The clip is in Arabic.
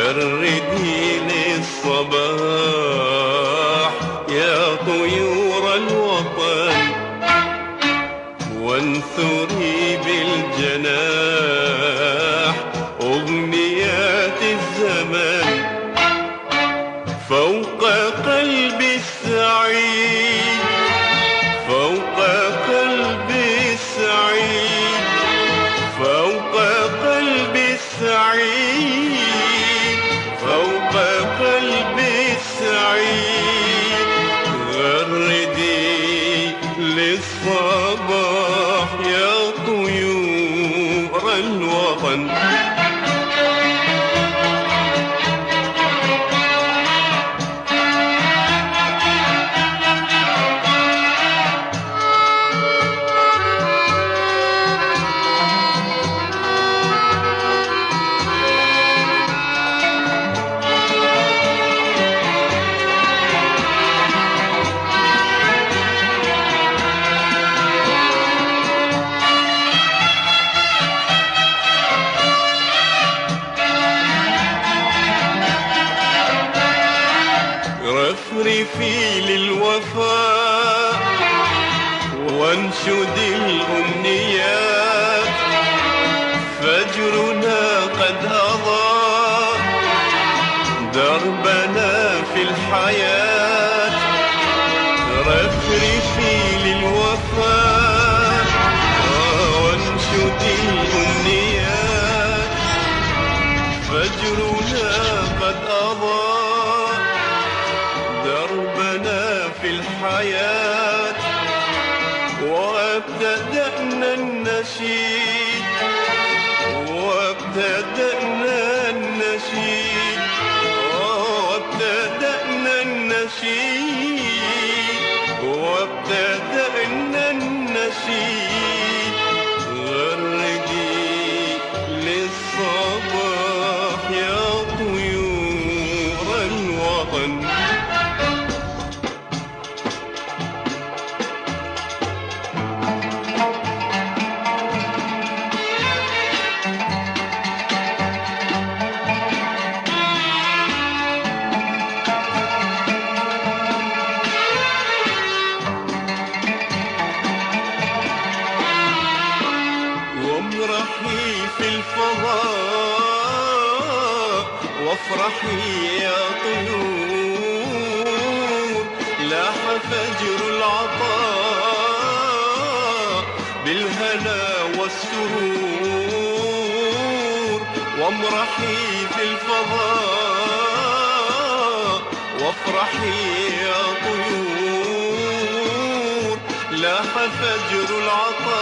غردي للصباح يا طيور الوطن، وانثري بالجناح أغنيات الزمن فوق قلبي السعيد، فوق قلبي السعيد، فوق قلبي السعيد، فوق قلبي السعيد. غردي للصباح يا طيور الوطن. رفرفي للوفاء وانشدي الأمنيات، فجرنا قد أضاء دربنا في الحياة. رفرفي للوفاء وانشدي الأمنيات، فجرنا قد أضاء دربنا في الحياة. وابتدأنا النشيد، وابتدأنا النشيد، وابتدأنا النشيد، وابتدأنا النشيد. غردي للصباح يا طيور الوطن. وامرحي في الفضاء وافرحي يا طيور، لاح فجر العطاء بالهنا والسرور. وامرحي في الفضاء وافرحي يا طيور، لاح فجر العطاء